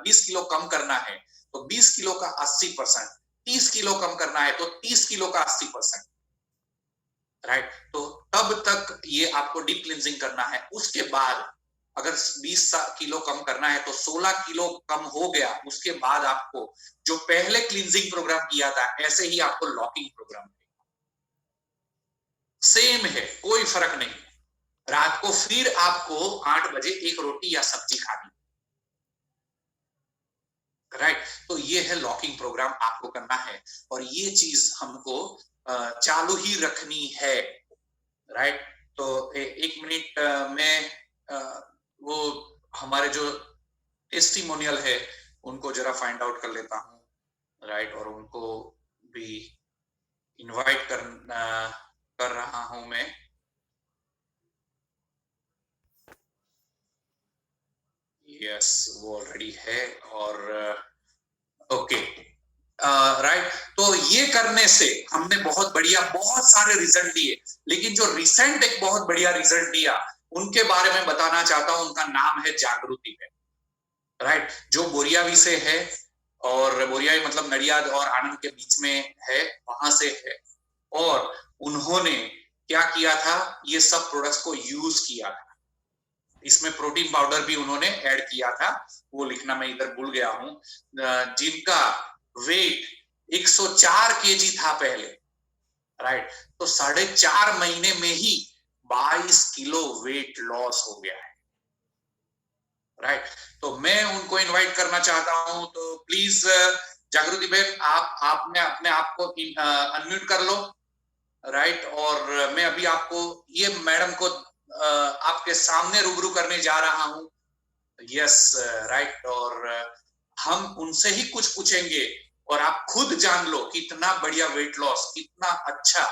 20 किलो कम करना है तो 20 किलो का 80%, 30 किलो कम करना है तो 30 किलो का 80%, राइट। तो तब तक ये आपको डीप क्लींजिंग करना है। उसके बाद अगर 20 किलो कम करना है तो 16 किलो कम हो गया, उसके बाद आपको जो पहले क्लींजिंग प्रोग्राम किया था ऐसे ही आपको लॉकिंग प्रोग्राम सेम है, कोई फर्क नहीं। रात को फिर आपको 8 बजे एक रोटी या सब्जी खानी, राइट। तो ये है लॉकिंग प्रोग्राम आपको करना है, और ये चीज हमको चालू ही रखनी है, राइट। तो एक मिनट में वो हमारे जो टेस्टिमोनियल है उनको जरा फाइंड आउट कर लेता हूँ, राइट, और उनको भी इनवाइट कर रहा हूं मैं। यस, वो ऑलरेडी है, और ओके, राइट। तो ये करने से हमने बहुत बढ़िया, बहुत सारे रिजल्ट दिए, लेकिन जो रिसेंट एक बहुत बढ़िया रिजल्ट दिया उनके बारे में बताना चाहता हूं। उनका नाम है जागृति है, राइट, जो बोरियावी से है, और बोरियावी मतलब नडियाद और आनंद के बीच में है, वहां से है। और उन्होंने क्या किया था, ये सब प्रोडक्ट्स को यूज किया था। इसमें प्रोटीन पाउडर भी उन्होंने ऐड किया था, वो लिखना मैं इधर भूल गया हूं, जिनका वेट 104 केजी था पहले, राइट। तो 4.5 महीने में ही 22 किलो वेट लॉस हो गया है, राइट। तो मैं उनको इनवाइट करना चाहता हूं, तो प्लीज जागृति बहन, आपने अपने आप को अनम्यूट कर लो, राइट। और मैं अभी आपको ये मैडम को आपके सामने रूबरू करने जा रहा हूं, यस, राइट। और हम उनसे ही कुछ पूछेंगे और आप खुद जान लो कितना बढ़िया वेट लॉस, कितना अच्छा,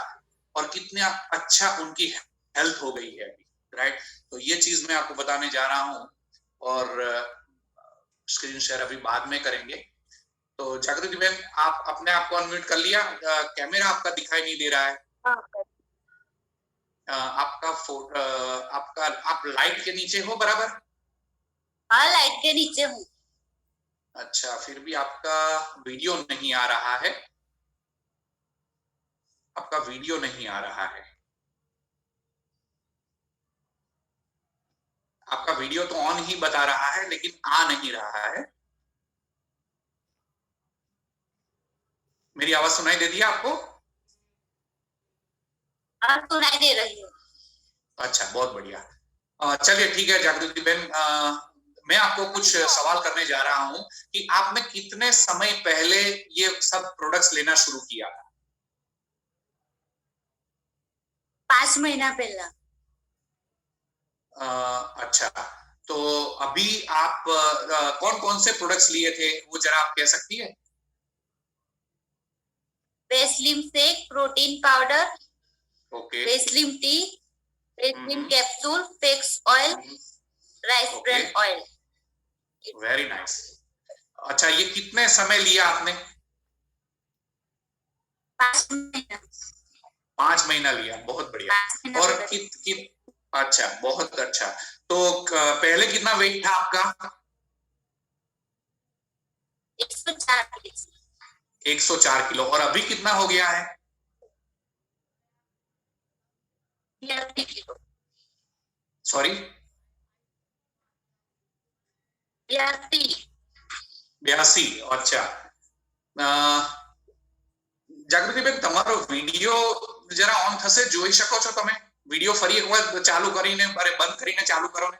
और कितना अच्छा उनकी हेल्थ हो गई है, राइट। तो ये चीज मैं आपको बताने जा रहा हूं, और स्क्रीन शेयर अभी बाद में करेंगे। तो जागृति बहन, आप अपने आप को अनम्यूट कर लिया, कैमरा आपका दिखाई नहीं दे रहा है। आपका फोटो, आप लाइट के नीचे हो बराबर? हाँ, लाइट के नीचे हूँ। अच्छा, फिर भी आपका वीडियो नहीं आ रहा है, आपका वीडियो नहीं आ रहा है। आपका वीडियो तो ऑन ही बता रहा है, लेकिन आ नहीं रहा है। मेरी आवाज सुनाई दे दी आपको? हाँ, सुनाई दे रही है। अच्छा, बहुत बढ़िया। चलिए ठीक है जागृति बहन, मैं आपको कुछ सवाल करने जा रहा हूं कि आपने कितने समय पहले ये सब प्रोडक्ट्स लेना शुरू किया? 5 महीना पहला। अच्छा, तो अभी आप कौन कौन से प्रोडक्ट्स लिए थे वो जरा आप कह सकती है? Beslim shake, protein powder, okay, Beslim tea, Beslim capsule, flax oil, rice bran oil. Very nice. अच्छा, ये कितने समय लिया आपने? 5 महीना। 5 महीना लिया, बहुत बढ़िया। और अच्छा, बहुत अच्छा। तो पहले कितना वेट था आपका? 104 केजी। 104 किलो। और अभी कितना हो गया है? 82 किलो। सॉरी, 82। अच्छा। જાગૃતિ બેન, તમારો વિડિયો જરા ઓન થશે? જોઈ શકો છો તમે? વિડિયો ફરી એક વાર ચાલુ કરીને, અરે બંધ કરીને ચાલુ કરો ને.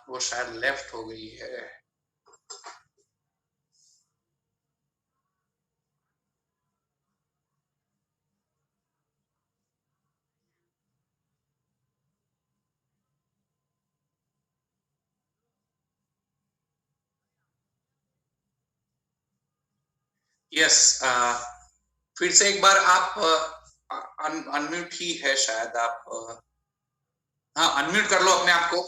वो शायद लेफ्ट हो गई है। यस, फिर से एक बार आप अनम्यूट ही है शायद आप। हाँ, अनम्यूट कर लो अपने आप को।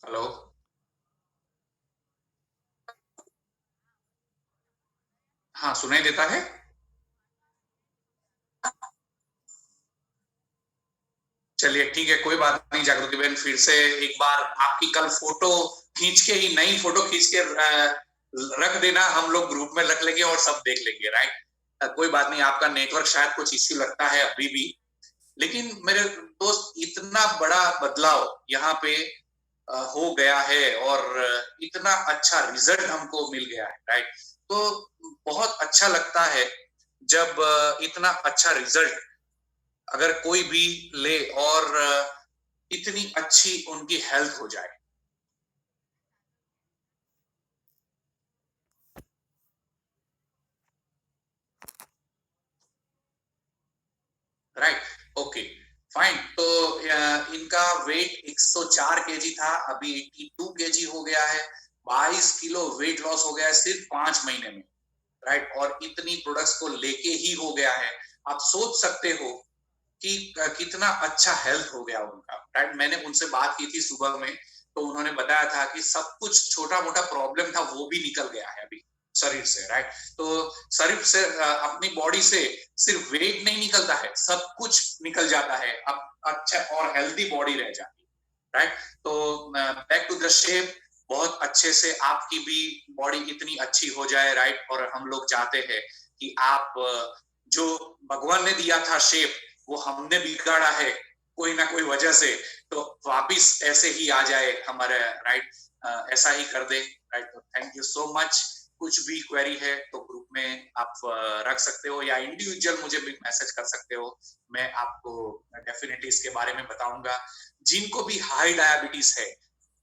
हेलो, हाँ, सुनाई देता है? चलिए ठीक है, कोई बात नहीं जागृति बहन, फिर से एक बार आपकी कल फोटो खींच के ही, नई फोटो खींच के रख देना, हम लोग ग्रुप में रख लेंगे और सब देख लेंगे, राइट? कोई बात नहीं, आपका नेटवर्क शायद कुछ इश्यू लगता है अभी भी, लेकिन मेरे दोस्त इतना बड़ा बदलाव यहाँ पे हो गया है और इतना अच्छा रिजल्ट हमको मिल गया है, राइट? तो बहुत अच्छा लगता है जब इतना अच्छा रिजल्ट अगर कोई भी ले और इतनी अच्छी उनकी हेल्थ हो जाए, राइट? Okay, fine. तो इनका वेट 104 केजी था, अभी 82 केजी हो गया है। 22 किलो वेट लॉस हो गया है सिर्फ 5 महीने में, राइट? और इतनी प्रोडक्ट्स को लेके ही हो गया है। आप सोच सकते हो कि कितना अच्छा हेल्थ हो गया उनका, राइट? मैंने उनसे बात की थी सुबह में, तो उन्होंने बताया था कि सब कुछ छोटा मोटा प्रॉब्लम था वो भी निकल गया है अभी शरीर से, राइट? तो शरीर से अपनी बॉडी से सिर्फ वेट नहीं निकलता है, सब कुछ निकल जाता है, अब अच्छा और हेल्दी बॉडी रह जाती है, राइट? तो बैक टू द शेप, बहुत अच्छे से आपकी भी बॉडी इतनी अच्छी हो जाए, राइट? और हम लोग चाहते हैं कि आप जो भगवान ने दिया था शेप, वो हमने बिगाड़ा है कोई ना कोई वजह से, तो वापिस ऐसे ही आ जाए हमारे, राइट? ऐसा ही कर दे, राइट? तो थैंक यू सो मच। कुछ भी क्वेरी है तो ग्रुप में आप रख सकते हो या इंडिविजुअल मुझे भी मैसेज कर सकते हो, मैं आपको डेफिनेटली इसके बारे में बताऊंगा। जिनको भी हाई डायबिटीज है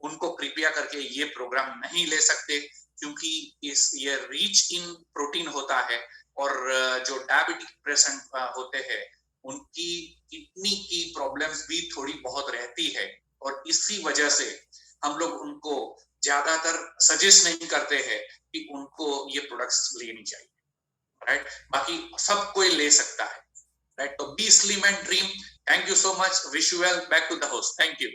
उनको कृपया करके ये प्रोग्राम नहीं ले सकते, क्योंकि ये रिच इन प्रोटीन होता है और जो डायबिटिक पेशेंट होते हैं उनकी किडनी की प्रॉब्लम्स भी थोड़ी बहुत रहती है, और इसी वजह से हम लोग उनको ज्यादातर सजेस्ट नहीं करते हैं कि उनको ये प्रोडक्ट्स लेनी चाहिए, राइट? बाकी सब कोई ले सकता है, राइट? तो be slim and dream. Thank you so much, wish you well. Back to the host. Thank you.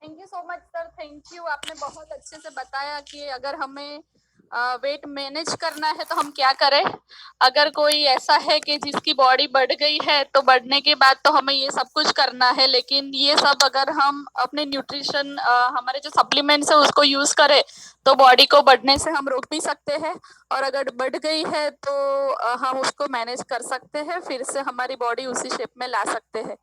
Thank you so much sir, thank you. आपने बहुत अच्छे से बताया कि अगर हमें वेट मैनेज करना है तो हम क्या करें। अगर कोई ऐसा है कि जिसकी बॉडी बढ़ गई है तो बढ़ने के बाद तो हमें ये सब कुछ करना है, लेकिन ये सब अगर हम अपने न्यूट्रिशन हमारे जो सप्लीमेंट्स है उसको यूज करें तो बॉडी को बढ़ने से हम रोक भी सकते हैं, और अगर बढ़ गई है तो हम उसको मैनेज कर सकते हैं, फिर से हमारी बॉडी उसी शेप में ला सकते हैं।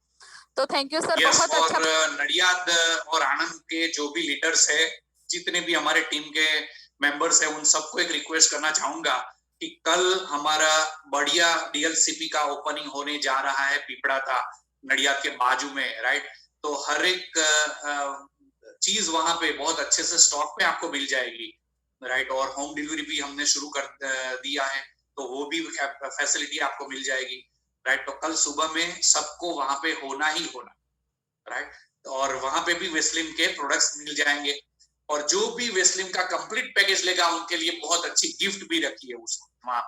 तो थैंक यू सर, बहुत अच्छा। और नडियाद और आनंद के जो भी लीडर्स है, जितने भी हमारे टीम के मेंबर्स है, उन सबको एक रिक्वेस्ट करना चाहूंगा कि कल हमारा बढ़िया डीएलसीपी का ओपनिंग होने जा रहा है, पिपड़ा था नडियाद के बाजू में, राइट? तो हर एक चीज वहां पे बहुत अच्छे से स्टॉक में आपको मिल जाएगी, राइट। और होम डिलीवरी भी हमने शुरू कर दिया है, तो वो भी फैसिलिटी आपको मिल जाएगी, राइट। तो कल सुबह में सबको वहां पे होना ही होना, राइट। और वहां पे भी वेस्लिन के प्रोडक्ट्स मिल जाएंगे, और जो भी वेस्लिन का कंप्लीट पैकेज लेगा उनके लिए बहुत अच्छी गिफ्ट भी रखी है उसको वहां,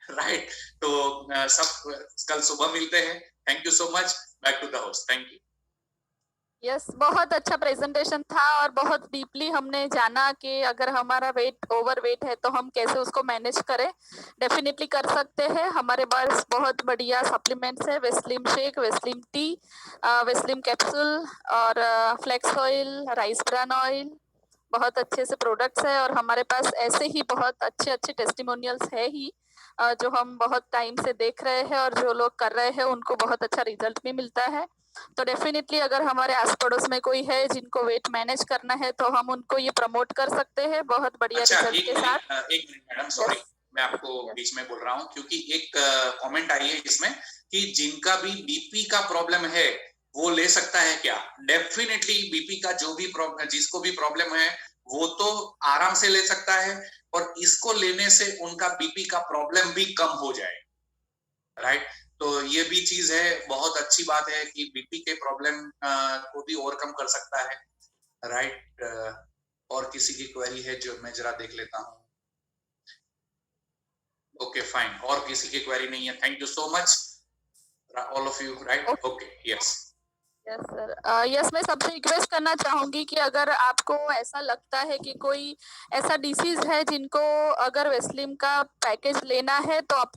राइट। तो सब कल सुबह मिलते हैं। Thank you so much. Back to the host. Thank you. Yes, बहुत अच्छा प्रेजेंटेशन था और बहुत डीपली हमने जाना कि अगर हमारा वेट ओवर वेट है तो हम कैसे उसको मैनेज करें। डेफिनेटली कर सकते हैं, हमारे पास बहुत बढ़िया सप्लीमेंट्स है, Beslim shake, Beslim tea, Beslim capsule और flax oil, rice bran oil, बहुत अच्छे से प्रोडक्ट्स है। और हमारे पास ऐसे ही बहुत अच्छे अच्छे टेस्टिमोनियल्स है ही, जो हम बहुत टाइम से देख रहे हैं और जो लोग कर रहे हैं उनको बहुत अच्छा रिजल्ट भी मिलता है। तो डेफिनेटली अगर हमारे आस पड़ोस में कोई है जिनको वेट मैनेज करना है तो हम उनको ये प्रमोट कर सकते हैं बहुत बढ़िया अच्छा, रिजल्ट के साथ। एक मिनट मैडम, सॉरी, Yes. मैं आपको बीच में बोल रहा हूँ, क्योंकि एक कमेंट आई है इसमें कि जिनका भी बीपी का प्रॉब्लम है वो ले सकता है क्या? डेफिनेटली बीपी का जो भी प्रॉब्लम, जिसको भी प्रॉब्लम है वो तो आराम से ले सकता है, और इसको लेने से उनका बीपी का प्रॉब्लम भी कम हो जाए, राइट। तो ये भी चीज है, बहुत अच्छी बात है कि बीपी के प्रॉब्लम को भी ओवरकम कर सकता है, राइट। और किसी की क्वेरी है जो मैं जरा देख लेता हूँ। ओके फाइन, और किसी की क्वेरी नहीं है। Thank you so much all of you, right. Okay, yes. Yes sir, yes, मैं सबसे रिक्वेस्ट करना चाहूंगी कि अगर आपको ऐसा लगता है कि कोई ऐसा डिसीज है जिनको अगर वेस्लिम का पैकेज लेना है तो आप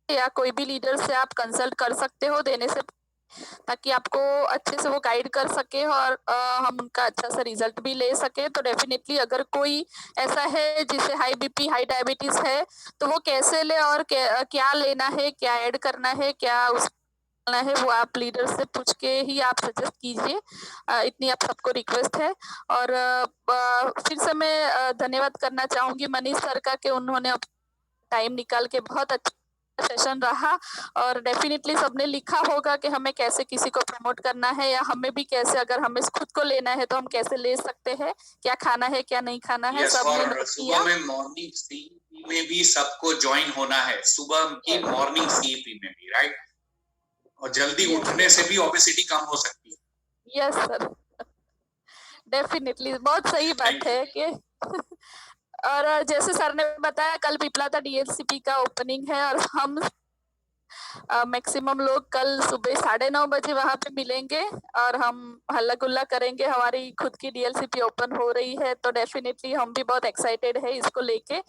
या कोई भी लीडर से आप कंसल्ट कर सकते हो देने से, ताकि आपको अच्छे से वो गाइड कर सके और हम उनका अच्छा सा रिजल्ट भी ले सके। तो डेफिनेटली अगर कोई ऐसा है जिसे हाई बीपी, हाई डायबिटीज है, तो वो कैसे ले और क्या लेना है, क्या ऐड करना है, क्या उस है, वो आप लीडर से पूछ के ही आप सजेस्ट कीजिए। इतनी आप सबको रिक्वेस्ट है। और फिर से मैं धन्यवाद करना चाहूंगी मनीष सर का कि उन्होंने टाइम निकाल के बहुत अच्छा सेशन रहा, और डेफिनेटली सबने लिखा होगा कि हमें कैसे किसी को प्रमोट करना है, या हमें भी कैसे, अगर हमें खुद को लेना है तो हम कैसे ले सकते हैं, क्या खाना है क्या नहीं खाना है, यस, सबने और नोट सुबह किया। में मॉर्निंग सीईपी में भी सबको ज्वाइन होना है, सुबह की मॉर्निंग सीईपी में भी, राइट। और जल्दी Yes. उठने से भी ओबेसिटी कम हो सकती है। यस सर, डेफिनेटली बहुत सही बात थैंक यू। है कि और जैसे सर ने बताया कल पिपलाता डीएलसीपी का ओपनिंग है, और हम मैक्सिमम लोग कल सुबह 9:30 बजे वहां पे मिलेंगे और हम हल्ला गुल्ला करेंगे। हमारी खुद की डीएलसीपी ओपन हो रही है, तो डेफिनेटली हम भी बहुत एक्साइटेड है इसको लेके।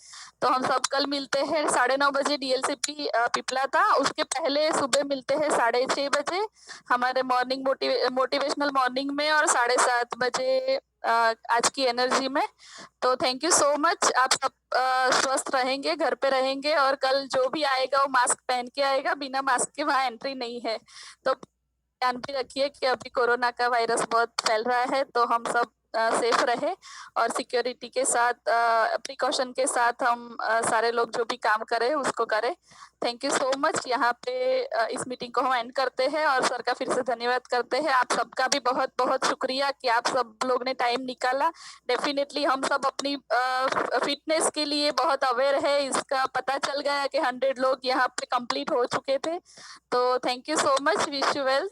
तो हम सब कल मिलते हैं 9:30 बजे डीएलसीपी पिपलाता। उसके पहले सुबह मिलते हैं 6:30 बजे हमारे मॉर्निंग मोटिवेशनल मॉर्निंग में, और 7:30 बजे आज की एनर्जी में। तो थैंक यू सो मच। आप सब स्वस्थ रहेंगे, घर पे रहेंगे, और कल जो भी आएगा वो मास्क पहन के आएगा, बिना मास्क के वहाँ एंट्री नहीं है। तो ध्यान भी रखिए कि अभी कोरोना का वायरस बहुत फैल रहा है, तो हम सब सेफ रहे और सिक्योरिटी के साथ, प्रिकॉशन के साथ हम सारे लोग जो भी काम करें उसको करें। Thank you so much. यहाँ पे इस मीटिंग को हम एंड करते हैं, और सर का फिर से धन्यवाद करते हैं। आप सबका भी बहुत बहुत शुक्रिया कि आप सब लोग ने टाइम निकाला। डेफिनेटली हम सब अपनी फिटनेस के लिए बहुत अवेयर है, इसका पता चल गया कि 100 लोग यहाँ पे कंप्लीट हो चुके थे। तो thank you so much, wish you well.